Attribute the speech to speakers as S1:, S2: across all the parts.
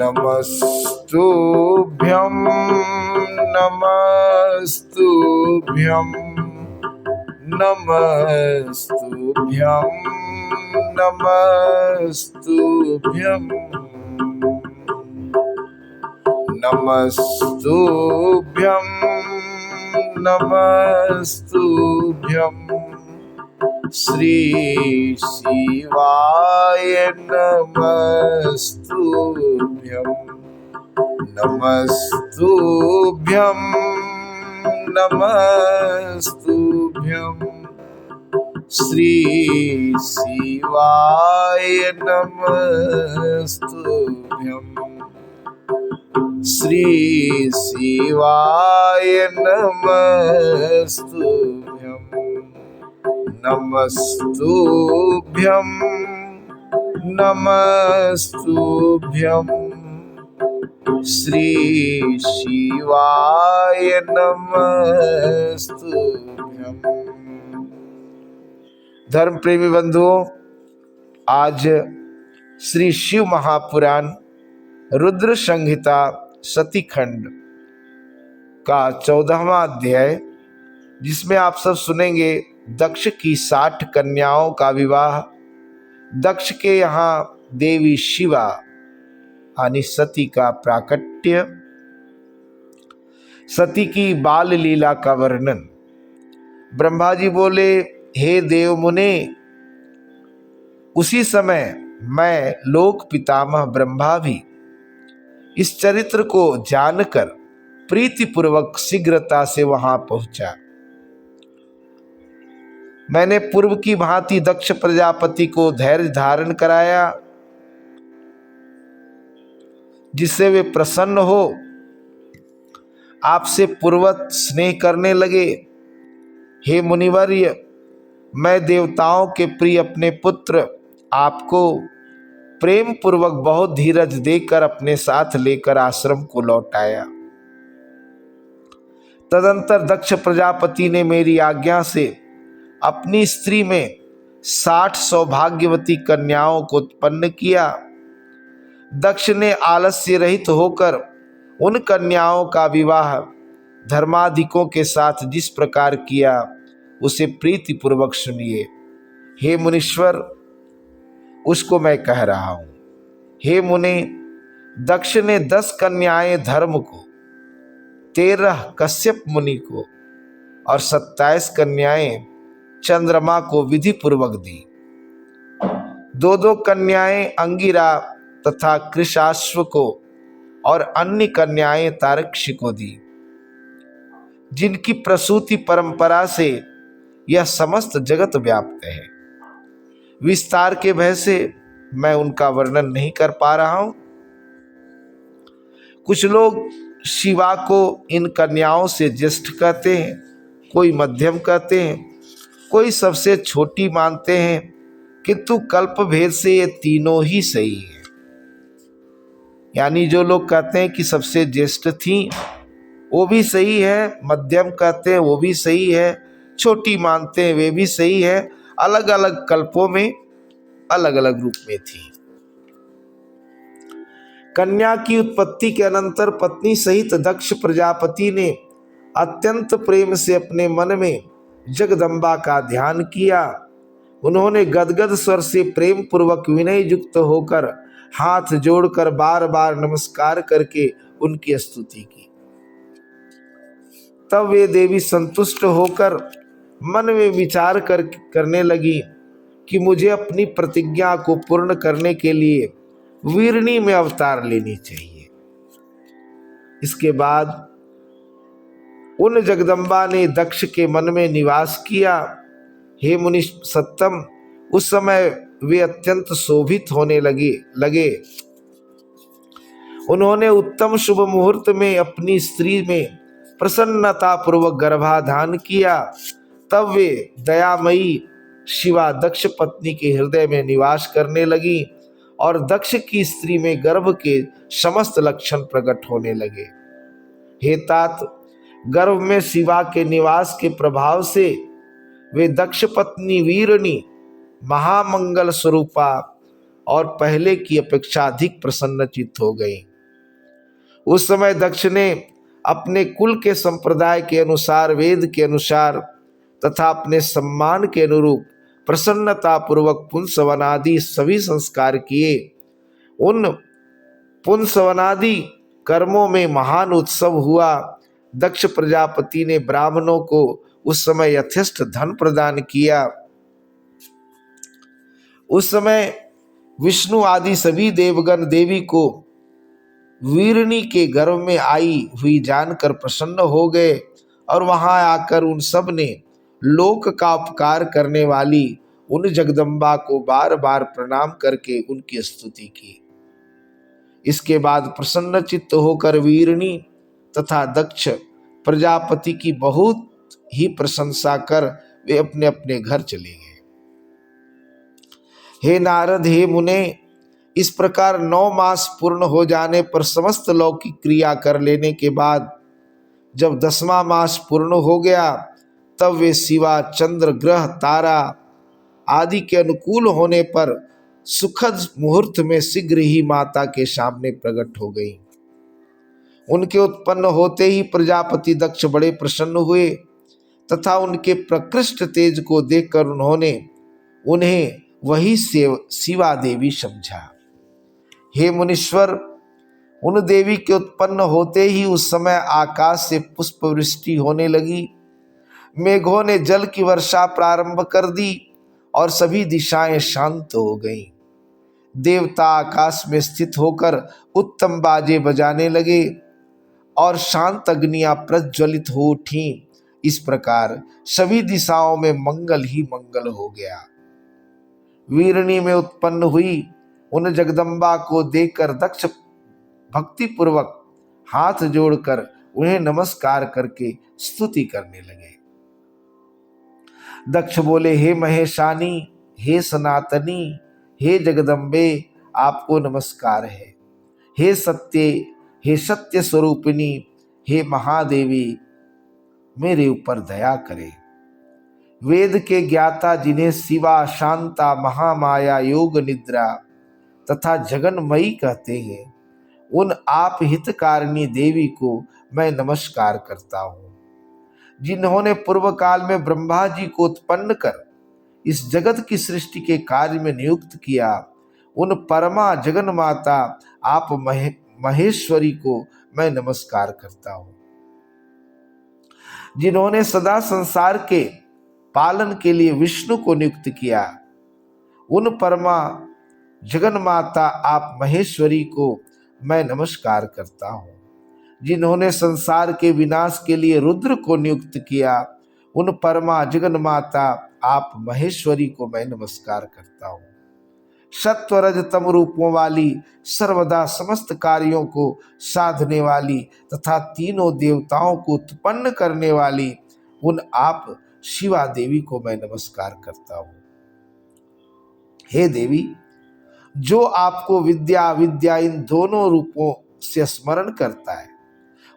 S1: नमस्तुभ्यं नमस्तुभ्यं नमस्तुभ्यं नमस्तुभ्यं नमस्तुभ्यं नमस्तुभ्यं श्री शिवाय नमस्तुभ्यं नमस्तुभ्यं नमस्तुभ्यं श्री शिवाय नमस्तुभ्यं श्री शिवाय नमस्तुभ्यं नमस्तुभ्यं नमस्तुभ्यं श्री शिवाय नमस्तुभ्यं। धर्म प्रेमी बंधुओं, आज श्री शिव महापुराण रुद्र संहिता सती खंड का 14वां अध्याय, जिसमें आप सब सुनेंगे दक्ष की 60 कन्याओं का विवाह, दक्ष के यहाँ देवी शिवा यानी सती का प्राकट्य, सती की बाल लीला का वर्णन। ब्रह्मा जी बोले, हे देव मुने, उसी समय मैं लोक पितामह ब्रह्मा भी इस चरित्र को जानकर प्रीतिपूर्वक शीघ्रता से वहां पहुंचा। मैंने पूर्व की भांति दक्ष प्रजापति को धैर्य धारण कराया, जिससे वे प्रसन्न हो आपसे पूर्वत स्नेह करने लगे। हे मुनिवर्य, मैं देवताओं के प्रिय अपने पुत्र आपको प्रेम पूर्वक बहुत धीरज देकर अपने साथ लेकर आश्रम को लौटाया। तदंतर दक्ष प्रजापति ने मेरी आज्ञा से अपनी स्त्री में 60 सौभाग्यवती कन्याओं को उत्पन्न किया। दक्ष ने आलस्य रहित होकर उन कन्याओं का विवाह धर्माधिकों के साथ जिस प्रकार किया, उसे प्रीतिपूर्वक सुनिए। हे मुनीश्वर, उसको मैं कह रहा हूं। हे मुने, दक्ष ने 10 कन्याएं धर्म को, 13 कश्यप मुनि को और 27 कन्याएं चंद्रमा को विधि पूर्वक दी। 2 कन्याएं अंगिरा तथा कृशाश्व को और अन्य कन्याएं तारक्षी को दी, जिनकी प्रसूति परंपरा से यह समस्त जगत व्याप्त है। विस्तार के भय से मैं उनका वर्णन नहीं कर पा रहा हूं। कुछ लोग शिवा को इन कन्याओं से ज्येष्ठ कहते हैं, कोई मध्यम कहते हैं, कोई सबसे छोटी मानते हैं, किंतु कल्प भेद से ये तीनों ही सही है। यानी जो लोग कहते हैं कि सबसे ज्येष्ठ थी, वो भी सही है, मध्यम कहते हैं वो भी सही है, छोटी मानते हैं वे भी सही है। अलग अलग कल्पों में अलग अलग रूप में थी। कन्या की उत्पत्ति के अनंतर पत्नी सहित दक्ष प्रजापति ने अत्यंत प्रेम से अपने मन में जगदम्बा का ध्यान किया। उन्होंने गदगद स्वर से प्रेम पूर्वक विनय युक्त होकर हाथ जोड़कर बार बार नमस्कार करके उनकी स्तुति की। तब वे देवी संतुष्ट होकर मन में विचार करने लगी कि मुझे अपनी प्रतिज्ञा को पूर्ण करने के लिए वीरणी में अवतार लेनी चाहिए। इसके बाद उन जगदम्बा ने दक्ष के मन में निवास किया। हे मुनि सत्तम, उस समय वे अत्यंत शोभित होने लगे। उन्होंने उत्तम शुभ मुहूर्त में अपनी स्त्री में प्रसन्नता पूर्वक गर्भाधान किया। तब वे दयामयी शिवा दक्ष पत्नी के हृदय में निवास करने लगी और दक्ष की स्त्री में गर्भ के समस्त लक्षण प्रकट होने लगे। हे तात, गर्भ में शिवा के निवास के प्रभाव से वे दक्ष पत्नी वीरणी महामंगल स्वरूपा और पहले की अपेक्षा अधिक प्रसन्नचित्त हो गई। उस समय दक्ष ने अपने कुल के संप्रदाय के अनुसार, वेद के अनुसार तथा अपने सम्मान के अनुरूप प्रसन्नता पूर्वक पुंसवनादि सभी संस्कार किए। उन पुंसवनादि कर्मों में महान उत्सव हुआ। दक्ष प्रजापति ने ब्राह्मणों को उस समय यथेष्ट धन प्रदान किया। उस समय विष्णु आदि सभी देवगण देवी को वीरणी के गर्भ में आई हुई जानकर प्रसन्न हो गए और वहां आकर उन सब ने लोक का उपकार करने वाली उन जगदम्बा को बार बार प्रणाम करके उनकी स्तुति की। इसके बाद प्रसन्न चित्त होकर वीरणी तथा दक्ष प्रजापति की बहुत ही प्रशंसा कर वे अपने अपने घर चले गए। हे नारद, हे मुने, इस प्रकार 9 मास पूर्ण हो जाने पर समस्त लौकिक क्रिया कर लेने के बाद जब 10वां मास पूर्ण हो गया, तब वे शिवा, चंद्र, ग्रह, तारा आदि के अनुकूल होने पर सुखद मुहूर्त में शीघ्र ही माता के सामने प्रकट हो गई। उनके उत्पन्न होते ही प्रजापति दक्ष बड़े प्रसन्न हुए तथा उनके प्रकृष्ट तेज को देखकर उन्होंने उन्हें वही शिवा देवी समझा। हे मुनीश्वर, उन देवी के उत्पन्न होते ही उस समय आकाश से पुष्प वृष्टि होने लगी। मेघों ने जल की वर्षा प्रारंभ कर दी और सभी दिशाएं शांत हो गईं। देवता आकाश में स्थित होकर उत्तम बाजे बजाने लगे और शांत अग्नियां प्रज्वलित हो उठी। इस प्रकार सभी दिशाओं में मंगल ही मंगल हो गया। वीरणी में उत्पन्न हुई उन जगदम्बा को देखकर दक्ष भक्ति पूर्वक हाथ जोड़कर उन्हें नमस्कार करके स्तुति करने लगे। दक्ष बोले, हे महेशानी, हे सनातनी, हे जगदम्बे, आपको नमस्कार है। हे सत्य स्वरूपिणी, हे महादेवी, मेरे ऊपर दया करे। वेद के ज्ञाता जिन्हें शिवा, शांता, महामाया, योग निद्रा तथा जगन्मयी कहते हैं, उन आप हितकारिणी देवी को मैं नमस्कार करता हूँ, जिन्होंने पूर्व काल में ब्रह्मा जी को उत्पन्न कर इस जगत की सृष्टि के कार्य में नियुक्त किया। उन परमा जगन माता आप महेश्वरी को मैं नमस्कार करता हूँ, जिन्होंने सदा संसार के पालन के लिए विष्णु को नियुक्त किया। उन परमा जगन माता आप महेश्वरी को मैं नमस्कार करता हूँ, जिन्होंने संसार के विनाश के लिए रुद्र को नियुक्त किया। उन परमा जगन माता आप महेश्वरी को मैं नमस्कार करता हूँ। सत्व रजतम रूपों वाली, सर्वदा समस्त कार्यों को साधने वाली तथा तीनों देवताओं को उत्पन्न करने वाली उन आप शिवा देवी को मैं नमस्कार करता हूँ। हे देवी, जो आपको विद्या अविद्या इन दोनों रूपों से स्मरण करता है,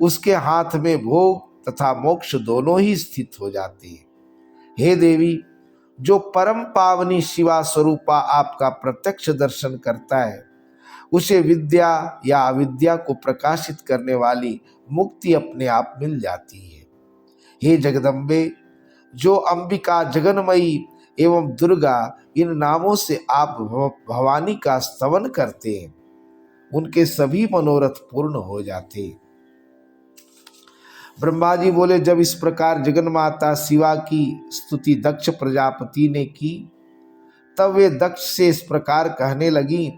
S1: उसके हाथ में भोग तथा मोक्ष दोनों ही स्थित हो जाते हैं। हे देवी, जो परम पावनी शिवा स्वरूपा आपका प्रत्यक्ष दर्शन करता है, उसे विद्या या अविद्या को प्रकाशित करने वाली मुक्ति अपने आप मिल जाती है। हे जगदम्बे, जो अंबिका, जगन्मयी एवं दुर्गा इन नामों से आप भवानी का स्तवन करते हैं, उनके सभी मनोरथ पूर्ण हो जाते। ब्रह्मा जी बोले, जब इस प्रकार जगन माता शिवा की स्तुति दक्ष प्रजापति ने की, तब वे दक्ष से इस प्रकार कहने लगी,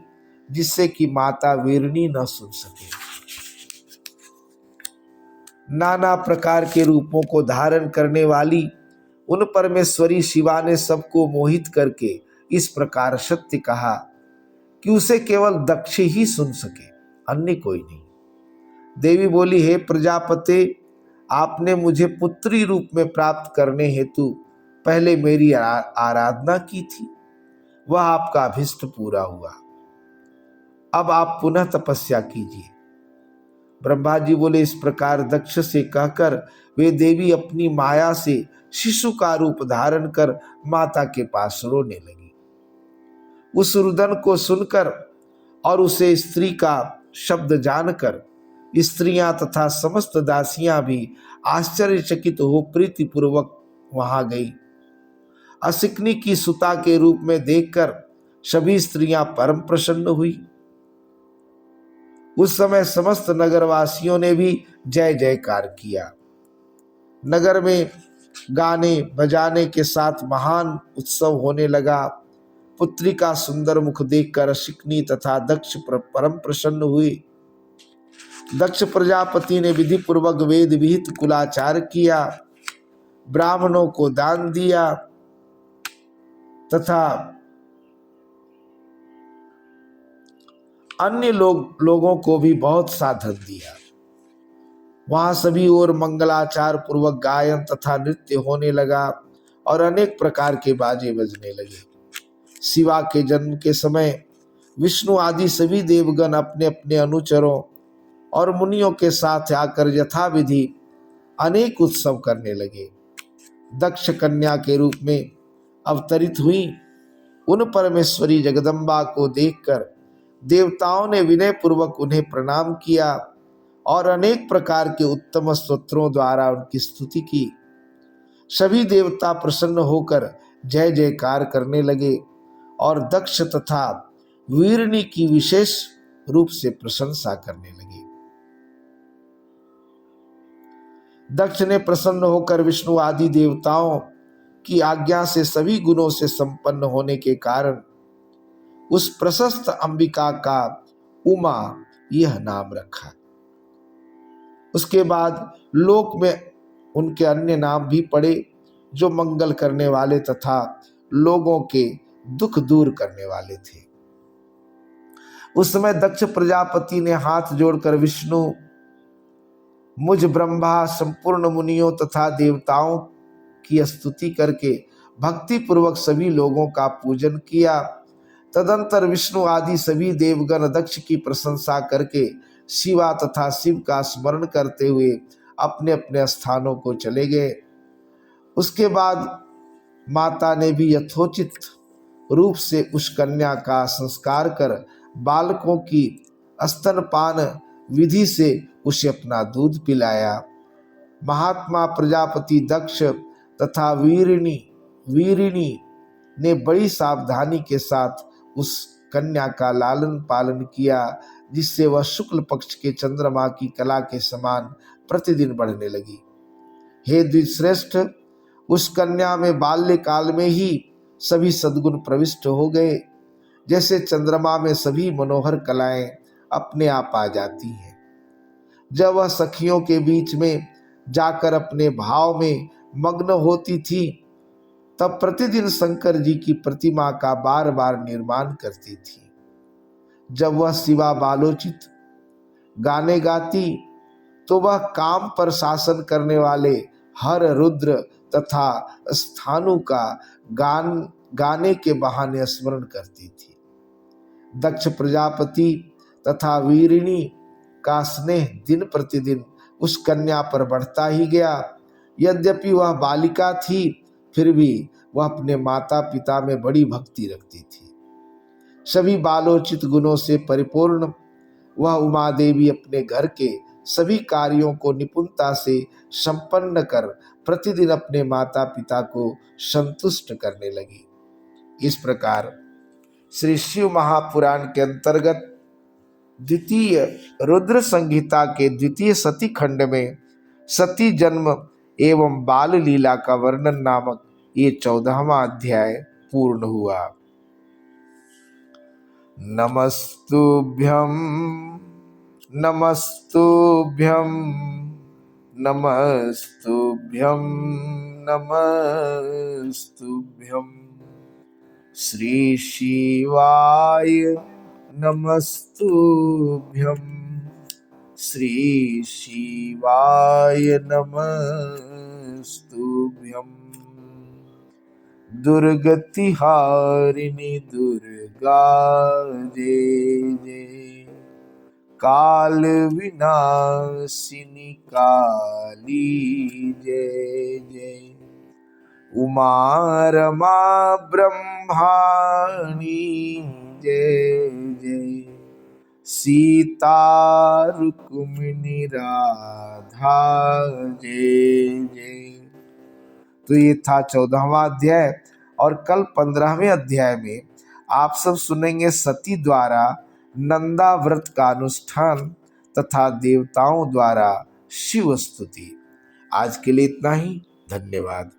S1: जिससे कि माता वीरणी न सुन सके। नाना प्रकार के रूपों को धारण करने वाली उन परमेश्वरी शिवा ने सबको मोहित करके इस प्रकार सत्य कहा कि उसे केवल दक्ष ही सुन सके, अन्य कोई नहीं। देवी बोली, हे प्रजापते, आपने मुझे पुत्री रूप में प्राप्त करने हेतु पहले मेरी आराधना की थी, वह आपका अभिष्ट पूरा हुआ। अब आप पुनः तपस्या कीजिए। ब्रह्मा जी बोले, इस प्रकार दक्ष से कहकर वे देवी अपनी माया से शिशु का रूप धारण कर माता के पास रोने लगी। उस रुदन को सुनकर और उसे स्त्री का शब्द जानकर स्त्रियां तथा समस्त दासियां भी आश्चर्यचकित हो प्रीतिपूर्वक वहां गई। असिकनी की सुता के रूप में देखकर सभी स्त्रियां परम प्रसन्न हुई। उस समय समस्त नगरवासियों ने भी जय जयकार किया। नगर में गाने बजाने के साथ महान उत्सव होने लगा। पुत्री का सुंदर मुख देखकर असिकनी तथा दक्ष परम प्रसन्न हुए। दक्ष प्रजापति ने विधि पूर्वक वेद विहित कुलाचार किया, ब्राह्मणों को दान दिया तथा अन्य लोगों को भी बहुत सा धन दिया। वहां सभी ओर मंगलाचार पूर्वक गायन तथा नृत्य होने लगा और अनेक प्रकार के बाजे बजने लगे। शिवा के जन्म के समय विष्णु आदि सभी देवगण अपने अपने अनुचरों और मुनियों के साथ आकर यथाविधि अनेक उत्सव करने लगे। दक्ष कन्या के रूप में अवतरित हुई उन परमेश्वरी जगदम्बा को देखकर देवताओं ने विनय पूर्वक उन्हें प्रणाम किया और अनेक प्रकार के उत्तम स्तोत्रों द्वारा उनकी स्तुति की। सभी देवता प्रसन्न होकर जय जयकार करने लगे और दक्ष तथा वीरनी की विशेष रूप से प्रशंसा करने लगे। दक्ष ने प्रसन्न होकर विष्णु आदि देवताओं की आज्ञा से सभी गुणों से संपन्न होने के कारण उस प्रशस्त अंबिका का उमा यह नाम रखा। उसके बाद लोक में उनके अन्य नाम भी पड़े जो मंगल करने वाले तथा लोगों के दुख दूर करने वाले थे। उस समय दक्ष प्रजापति ने हाथ जोड़कर विष्णु, मुझ ब्रह्मा, संपूर्ण मुनियों तथा देवताओं की स्तुति करके भक्ति पूर्वक सभी लोगों का पूजन किया। तदंतर विष्णु आदि सभी देवगण दक्ष की प्रशंसा करके शिवा तथा शिव का स्मरण करते हुए अपने अपने स्थानों को चले गए। उसके बाद माता ने भी यथोचित रूप से उस कन्या का संस्कार कर बालकों की स्तनपान विधि से उसे अपना दूध पिलाया। महात्मा प्रजापति दक्ष तथा वीरिणी ने बड़ी सावधानी के साथ उस कन्या का लालन पालन किया, जिससे वह शुक्ल पक्ष के चंद्रमा की कला के समान प्रतिदिन बढ़ने लगी। हे द्विश्रेष्ठ, उस कन्या में बाल्यकाल में ही सभी सद्गुण प्रविष्ट हो गए। जैसे चंद्रमा में सभी मनोहर कलाएं अपने आप आ जाती हैं। जब वह सखियों के बीच में जाकर अपने भाव में मग्न होती थी, तब प्रतिदिन शंकर जी की प्रतिमा का बार बार निर्माण करती थी। जब वह शिवा बालोचित गाने गाती तो वह काम पर शासन करने वाले हर, रुद्र तथा स्थानु का गाने के बहाने स्मरण करती थी। दक्ष प्रजापति तथा वीरिणी का स्नेह दिन प्रतिदिन उस कन्या पर बढ़ता ही गया। यद्यपि वह बालिका थी, फिर भी वह अपने माता पिता में बड़ी भक्ति रखती थी। सभी बालोचित गुणों से परिपूर्ण वह उमा देवी अपने घर के सभी कार्यों को निपुणता से संपन्न कर प्रतिदिन अपने माता पिता को संतुष्ट करने लगी। इस प्रकार श्री शिव महापुराण के अंतर्गत द्वितीय रुद्र संहिता के द्वितीय सती खंड में सती जन्म एवं बाल लीला का वर्णन नामक ये 14वां अध्याय पूर्ण हुआ। नमस्तुभ्यं नमस्तुभ्यं नमस्तुभ्यं नमस्तुभ्यं श्री शिवाय नमस्तुभ्यं श्री शिवाय नमस्तुभ्यं दुर्गतिहारिणि दुर्गा जय जय काल विनाशिनी काली जय जय उमा रमा ब्रह्माणी जय जय सीता रुक्मिणी राधा जय जय। तो ये था 14वां अध्याय। और कल 15वें अध्याय में आप सब सुनेंगे सती द्वारा नंदा व्रत का अनुष्ठान तथा देवताओं द्वारा शिव स्तुति। आज के लिए इतना ही। धन्यवाद।